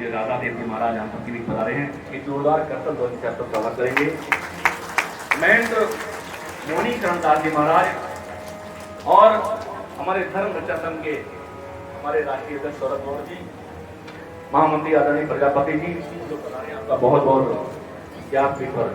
पूज्य राधा देव जी महाराज यहाँ पर भी बता रहे हैं कि जोरदार कर्तव्य ध्वनि से आपको स्वागत करेंगे। महंत मोनी शरणदास जी महाराज और हमारे धर्म रक्षासंघ के हमारे राष्ट्रीय अध्यक्ष सौरभ गौड़ जी, महामंत्री आदरणीय प्रजापति जी, जो बता रहे हैं आपका बहुत बहुत ज्ञाप विफल।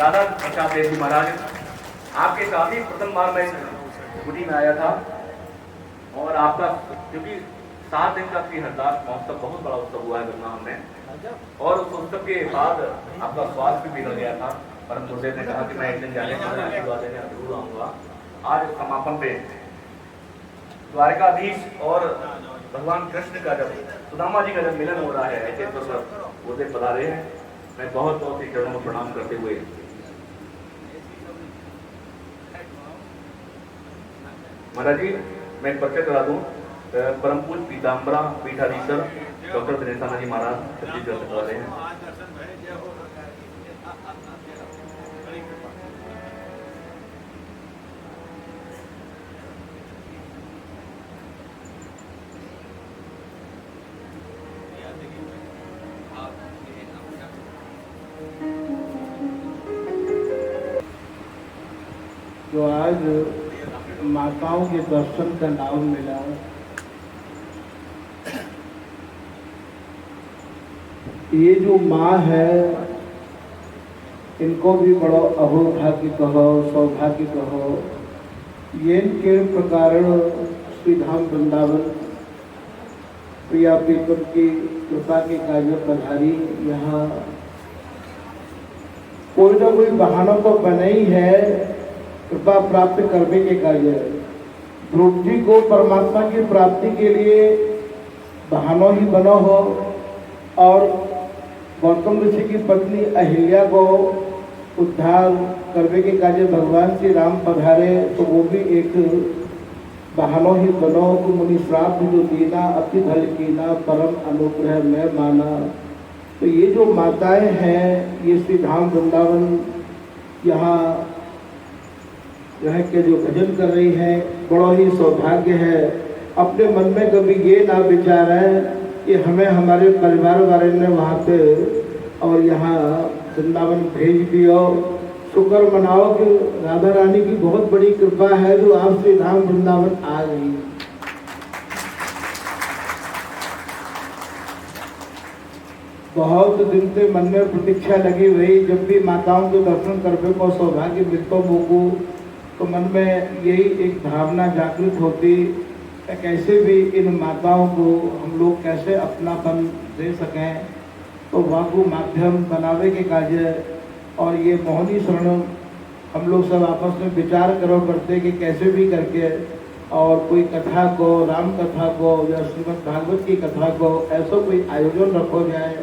राधा प्रसाद देव जी महाराज, आपके साथ ही प्रथम बार मैं गुटी में आया था और आपका क्योंकि 7 दिन का श्री हरदास महोत्सव बहुत बड़ा उत्सव हुआ है गुरुनाम में, और उस उत्सव के बाद आपका स्वास्थ्य भी बिगड़ गया था। परम गुरुदेव ने कहा कि मैं एक दिन जाने आशीर्वाद देने जरूर आऊंगा। आज समापन पे द्वारकाधीश और भगवान कृष्ण का जब सुदामा जी का जब मिलन हो रहा है, ऐसे गुरुदेव बता रहे हैं। मैं बहुत बहुत ही चरणों में प्रणाम करते हुए महाराज जी मैं परिचय करा दूं। परम पूज्य पीताम्बरा पीठाधीश्वर डॉक्टर दिनेशाना जी महाराज छत्तीसगढ़ से रहे हैं। जो आज माताओं के दर्शन का लाभ मिला, ये जो माँ है इनको भी बड़ो अहोभाग्य कहो, सौभाग्य कहो। ये इनके प्रकार श्री धाम वृंदावन प्रिया प्रीतम की कृपा के कार्य पधारी। यहाँ कोई ना कोई बहानों तो बने ही है कृपा प्राप्त करने के कार्य। ध्रुव जी को परमात्मा की प्राप्ति के लिए बहानों ही बनो हो, और गौतम ऋषि की पत्नी अहिल्या को उद्धार करने के कार्य भगवान श्री राम पधारे, तो वो भी एक बहानों ही बनो। तो मुनि श्राप जो दीना अति धल कीना परम अनुग्रह में माना। तो ये जो माताएं हैं ये श्री धाम वृंदावन यहाँ रह के जो भजन कर रही हैं, बड़ा ही सौभाग्य है। अपने मन में कभी ये ना विचारें कि हमें हमारे परिवार वाले ने वहाँ पे और यहाँ वृंदावन भेज दियो। शुक्र मनाओ कि राधा रानी की बहुत बड़ी कृपा है जो आप श्री धाम वृंदावन आ गई। बहुत दिन से मन में प्रतीक्षा लगी हुई, जब भी माताओं के दर्शन करने को सौभाग्य मिलता मोको तो मन में यही एक भावना जागृत होती कि कैसे भी इन माताओं को हम लोग कैसे अपनापन दे सकें। तो वह को माध्यम बनावे के कार्य और ये मोहनी शरण हम लोग सब आपस में विचार करो करते कि कैसे भी करके और कोई कथा को, राम कथा को या श्रीमद् भागवत की कथा को ऐसा कोई आयोजन रखो जाए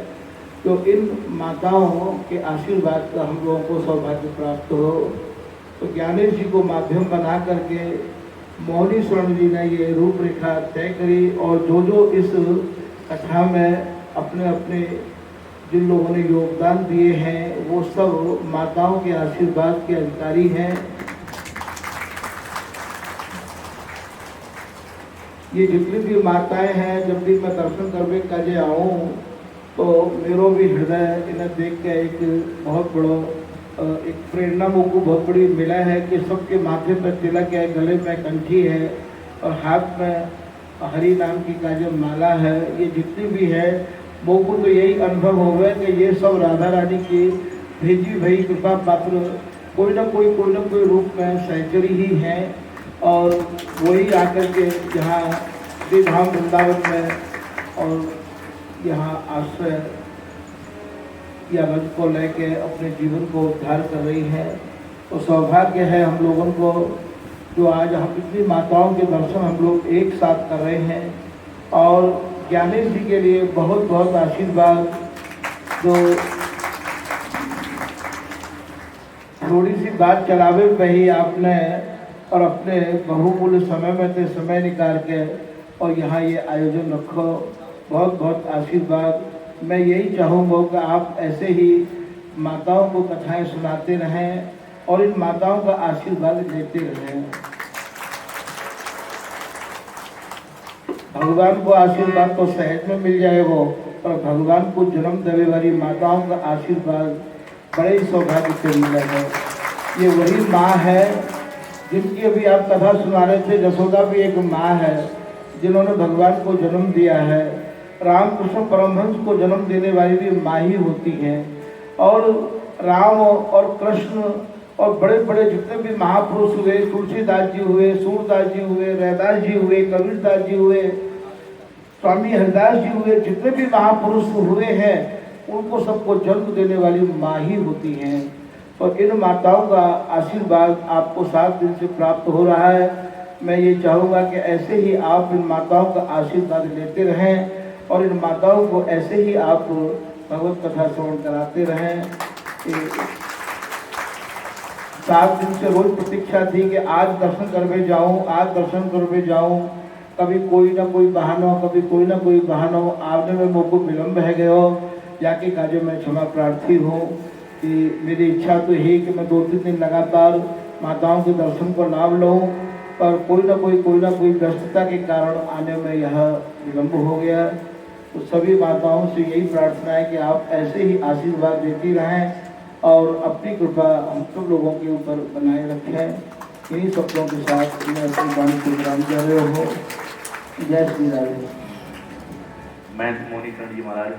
तो इन माताओं के आशीर्वाद का हम लोगों को सौभाग्य प्राप्त हो। तो ज्ञानेश जी को माध्यम बना करके मोहनी शरण जी ने ये रूपरेखा तय करी, और जो जो इस कथा में अपने अपने जिन लोगों ने योगदान दिए हैं वो सब माताओं के आशीर्वाद के अधिकारी हैं। ये जितनी भी माताएं हैं, जब भी मैं दर्शन करने काजे आऊँ तो मेरो भी हृदय इन्हें देख के एक बहुत बड़ो एक प्रेरणा मुझको बहुत बड़ी मिला है कि सबके माथे पर तिलक है, गले में कंठी है और हाथ में हरि नाम की का जो माला है। ये जितनी भी है मुझको तो यही अनुभव हो गया कि ये सब राधा रानी की भेजी भई कृपा पात्र कोई ना कोई रूप में सहचरी ही हैं, और वही आकर के यहाँ श्री धाम वृंदावन में और यहाँ आश्रय या रज को लेके अपने जीवन को उद्धार कर रही है। तो सौभाग्य है हम लोगों को जो आज हम इतनी माताओं के दर्शन हम लोग एक साथ कर रहे हैं। और ज्ञानेश जी के लिए बहुत बहुत आशीर्वाद। जो थोड़ी सी बात चलावे पे ही आपने और अपने बहुमूल्य समय में से समय निकाल के और यहाँ ये आयोजन रखो, बहुत बहुत आशीर्वाद। मैं यही चाहूँगा कि आप ऐसे ही माताओं को कथाएं सुनाते रहें और इन माताओं का आशीर्वाद लेते रहें। भगवान को आशीर्वाद तो सहज में मिल जाएगा, और भगवान को जन्म देने वाली माताओं का आशीर्वाद बड़े ही सौभाग्य से मिलेगा। ये वही माँ है जिनकी अभी आप कथा सुना रहे थे, यशोदा भी एक माँ है जिन्होंने भगवान को जन्म दिया है। रामकृष्ण परमहंस को जन्म देने वाली भी माँ ही होती हैं। और राम और कृष्ण और बड़े बड़े जितने भी महापुरुष हुए, तुलसीदास जी हुए, सूरदास जी हुए, रैदास जी हुए, कबीरदास जी हुए, स्वामी हरिदास जी हुए, जितने भी महापुरुष हुए हैं उनको सबको जन्म देने वाली माँ ही होती हैं। और इन माताओं का आशीर्वाद आपको 7 दिन से प्राप्त हो रहा है। मैं ये चाहूँगा कि ऐसे ही आप इन माताओं का आशीर्वाद लेते रहें और इन माताओं को ऐसे ही आप भगवत कथा श्रवण कराते रहें। 7 दिन से रोज प्रतीक्षा थी कि आज दर्शन करवे जाऊँ, आज दर्शन करवे जाऊँ। कभी कोई ना कोई बहाना, कभी कोई ना कोई बहाना आने में मुझको विलम्ब है गए हो, जाके काजे मैं क्षमा प्रार्थी हूँ कि मेरी इच्छा तो है कि मैं 2-3 दिन लगातार माताओं के दर्शन को लाभ लूँ, पर कोई ना कोई व्यस्तता के कारण आने में यह विलम्ब हो गया। तो सभी माताओं से यही प्रार्थना है कि आप ऐसे ही आशीर्वाद देती रहें और अपनी कृपा हम सब लोगों के ऊपर बनाए रखें। इन्हीं शब्दों के साथ मैं अपनी वाणी को विराम दे रहे हो। जय श्री राधे। मैं मोहनी शरण जी महाराज।